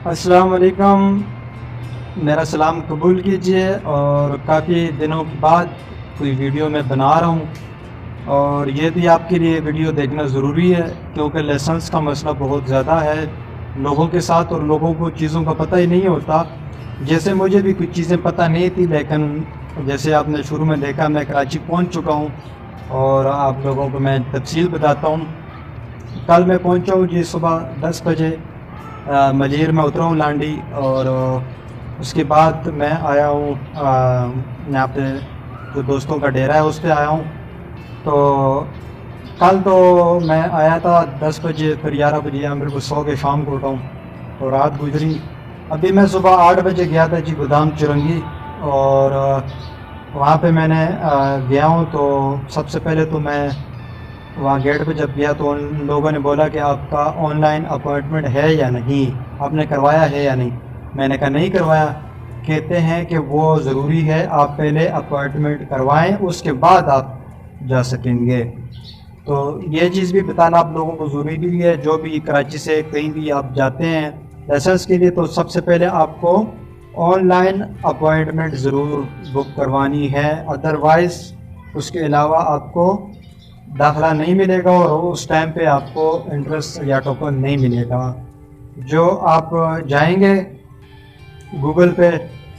السلام علیکم، میرا سلام قبول کیجیے۔ اور کافی دنوں کے بعد کوئی ویڈیو میں بنا رہا ہوں، اور یہ بھی آپ کے لیے ویڈیو دیکھنا ضروری ہے کیونکہ لائسنس کا مسئلہ بہت زیادہ ہے لوگوں کے ساتھ، اور لوگوں کو چیزوں کا پتہ ہی نہیں ہوتا۔ جیسے مجھے بھی کچھ چیزیں پتہ نہیں تھی، لیکن جیسے آپ نے شروع میں دیکھا میں کراچی پہنچ چکا ہوں، اور آپ لوگوں کو میں تفصیل بتاتا ہوں۔ کل میں پہنچا ہوں جی صبح 10 بجے، ملیر میں اترا ہوں لانڈی، اور اس کے بعد میں آیا ہوں یہاں پہ جو دوستوں کا ڈیرا ہے اس پہ آیا ہوں۔ تو کل تو میں آیا تھا 10 بجے، پھر 11 بجے میرے کو سو کے شام کو اٹھا ہوں، تو رات گزری۔ ابھی میں صبح 8 بجے گیا تھا جی گودام چرنگی، اور وہاں پہ میں نے گیا ہوں۔ تو سب سے پہلے تو میں وہاں گیٹ پہ جب گیا تو ان لوگوں نے بولا کہ آپ کا آن لائن اپوائنٹمنٹ ہے یا نہیں، آپ نے کروایا ہے یا نہیں۔ میں نے کہا نہیں کروایا۔ کہتے ہیں کہ وہ ضروری ہے، آپ پہلے اپوائنٹمنٹ کروائیں، اس کے بعد آپ جا سکیں گے۔ تو یہ چیز بھی بتانا آپ لوگوں کو ضروری بھی ہے، جو بھی کراچی سے کہیں بھی آپ جاتے ہیں لائسنس کے لیے، تو سب سے پہلے آپ کو آن لائن اپوائنٹمنٹ ضرور بک کروانی ہے، ادروائز اس کے علاوہ آپ کو داخلہ نہیں ملے گا، اور اس ٹائم پہ آپ کو انٹرسٹ یا ٹوکن نہیں ملے گا۔ جو آپ جائیں گے گوگل پہ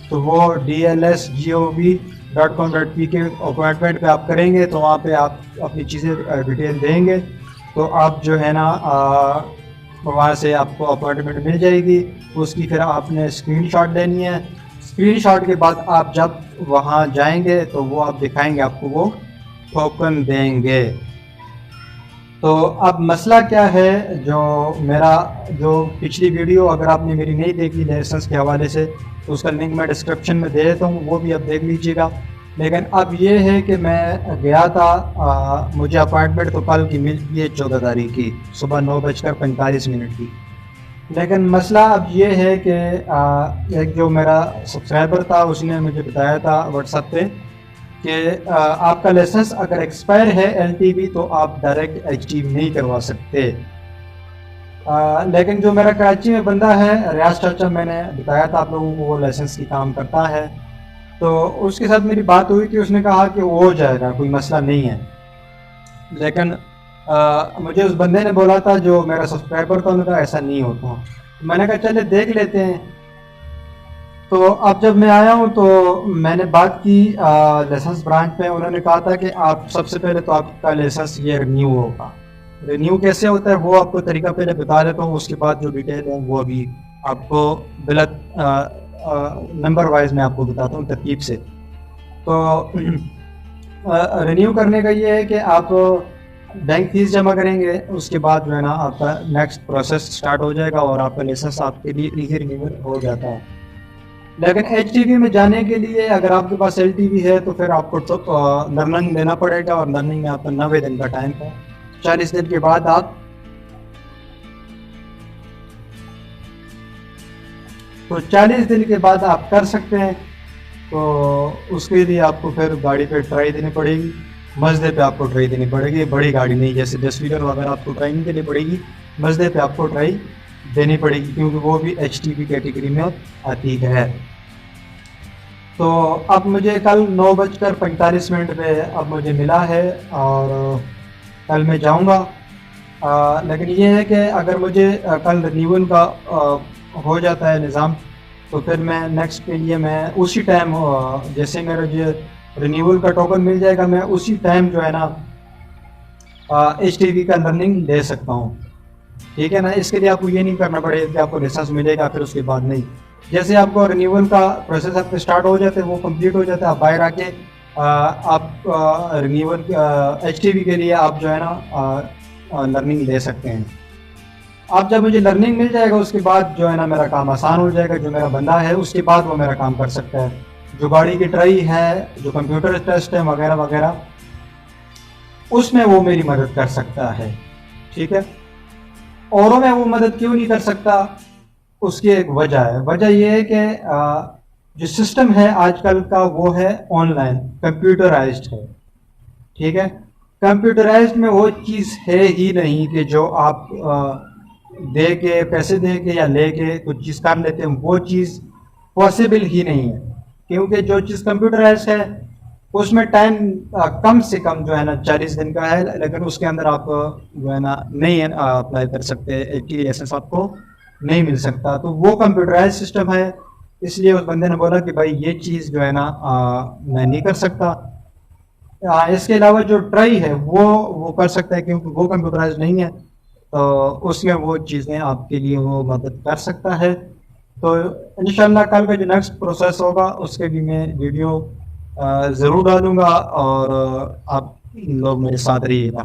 تو وہ DLSGOV.com.pk اپوائنٹمنٹ پہ آپ کریں گے، تو وہاں پہ آپ اپنی چیزیں ڈیٹیل دیں گے، تو آپ جو ہے نا وہاں سے آپ کو اپوائنٹمنٹ مل جائے گی۔ اس کی پھر آپ نے اسکرین شاٹ لینی ہے۔ اسکرین شاٹ کے بعد آپ جب وہاں جائیں گے تو وہ آپ دکھائیں گے، آپ کو وہ ٹوکن دیں گے۔ تو اب مسئلہ کیا ہے، جو پچھلی ویڈیو اگر آپ نے میری نہیں دیکھی لائسنس کے حوالے سے تو اس کا لنک میں ڈسکرپشن میں دے دیتا ہوں، وہ بھی آپ دیکھ لیجیے گا۔ لیکن اب یہ ہے کہ میں گیا تھا، مجھے اپوائنٹمنٹ تو کل کی مل گئی ہے 14 تاریخ کی صبح 9:45 کی۔ لیکن مسئلہ اب یہ ہے کہ ایک جو میرا سبسکرائبر تھا اس نے مجھے بتایا تھا واٹس ایپ پہ کہ آپ کا لائسنس اگر ایکسپائر ہے LTV تو آپ ڈائریکٹ HTV نہیں کروا سکتے۔ لیکن جو میرا کراچی میں بندہ ہے ریاض چاچا، میں نے بتایا تھا آپ لوگوں کو، وہ لائسنس کی کام کرتا ہے، تو اس کے ساتھ میری بات ہوئی کہ اس نے کہا کہ وہ ہو جائے گا، کوئی مسئلہ نہیں ہے۔ لیکن مجھے اس بندے نے بولا تھا جو میرا سبسکرائبر تھا، انہوں نے کہا ایسا نہیں ہوتا۔ میں نے کہا چلے دیکھ لیتے ہیں۔ تو اب جب میں آیا ہوں تو میں نے بات کی لائسنس برانچ پہ، انہوں نے کہا تھا کہ آپ سب سے پہلے تو آپ کا لائسنس یہ رینیو ہوگا۔ رینیو کیسے ہوتا ہے وہ آپ کو طریقہ پہلے بتا دیتا ہوں، اس کے بعد جو ڈیٹیل ہے وہ ابھی آپ کو بلت نمبر وائز میں آپ کو بتاتا ہوں ترتیب سے۔ تو رینیو کرنے کا یہ ہے کہ آپ بینک فیس جمع کریں گے، اس کے بعد جو ہے نا آپ کا نیکسٹ پروسیس سٹارٹ ہو جائے گا، اور آپ کا لائسنس آپ کے لیے ایزی رینیول ہو جاتا ہے۔ لیکن HTV میں جانے کے لیے اگر آپ کے پاس LTV ہے تو پھر آپ کو لرننگ لینا پڑے گا، اور لرننگ میں آپ کا 90 دن کا ٹائم ہے۔ 40 دن کے بعد آپ کر سکتے ہیں۔ تو اس کے لیے آپ کو پھر گاڑی پہ ٹرائی دینی پڑے گی، مزدے پہ آپ کو ٹرائی دینی پڑے گی، بڑی گاڑی نہیں جیسے 10 ویلر وغیرہ آپ کو ٹرائی نہیں دینی پڑے گی، مزدے پہ آپ کو ٹرائی دینی پڑے گی، کیونکہ وہ بھی HTV کیٹیگری میں آتی ہے۔ تو اب مجھے کل 9:45 پہ اب مجھے ملا ہے، اور کل میں جاؤں گا۔ لیکن یہ ہے کہ اگر مجھے کل رینیول کا ہو جاتا ہے نظام، تو پھر میں نیکسٹ کے لیے میں اسی ٹائم جیسے میرا جو رینیول کا ٹوکن مل جائے گا، میں اسی ٹائم جو ہے نا HTV کا لرننگ لے سکتا ہوں، ٹھیک ہے نا۔ اس کے لیے آپ کو یہ نہیں کرنا پڑے کہ آپ کو لائسنس ملے گا پھر اس کے بعد نہیں، جیسے آپ کو رینیول کا پروسیس آپ کے اسٹارٹ ہو جاتے ہیں، وہ کمپلیٹ ہو جاتا ہے، آپ باہر آ کے آپ رینیول HTV کے لیے آپ جو ہے نا لرننگ لے سکتے ہیں۔ اب جب مجھے لرننگ مل جائے گا اس کے بعد جو ہے نا میرا کام آسان ہو جائے گا، جو میرا بندہ ہے اس کے بعد وہ میرا کام کر سکتا ہے، جو گاڑی کی ٹرائی ہے، جو کمپیوٹر ٹیسٹ ہے وغیرہ وغیرہ، اس میں وہ میری مدد کر سکتا ہے، ٹھیک ہے۔ اوروں میں وہ مدد کیوں نہیں کر سکتا، اس کی ایک وجہ ہے۔ وجہ یہ ہے کہ جو سسٹم ہے آج کل کا وہ ہے آن لائن، کمپیوٹرائزڈ ہے، ٹھیک ہے۔ کمپیوٹرائزڈ میں وہ چیز ہے ہی نہیں کہ جو آپ دے کے پیسے دے کے یا لے کے کچھ چیز کر لیتے ہیں، وہ چیز پاسبل ہی نہیں ہے، کیونکہ جو چیز کمپیوٹرائز ہے اس میں ٹائم کم سے کم جو ہے نا 40 دن کا ہے، لیکن اس کے اندر آپ جو ہے نا نہیں اپلائی کر سکتے، ایک ہی لائسنس آپ کو نہیں مل سکتا، تو وہ کمپیوٹرائز سسٹم ہے۔ اس لیے اس بندے نے بولا کہ بھائی یہ چیز جو ہے نا میں نہیں کر سکتا۔ اس کے علاوہ جو ٹرائی ہے وہ کر سکتا ہے، کیونکہ وہ کمپیوٹرائز نہیں ہے، تو اس میں وہ چیزیں آپ کے لیے وہ مدد کر سکتا ہے۔ تو انشاءاللہ کل کا جو نیکسٹ پروسیس ہوگا اس کے بھی میں ویڈیو ضرور ڈالوں گا، اور آپ لوگ میرے ساتھ رہیے گا۔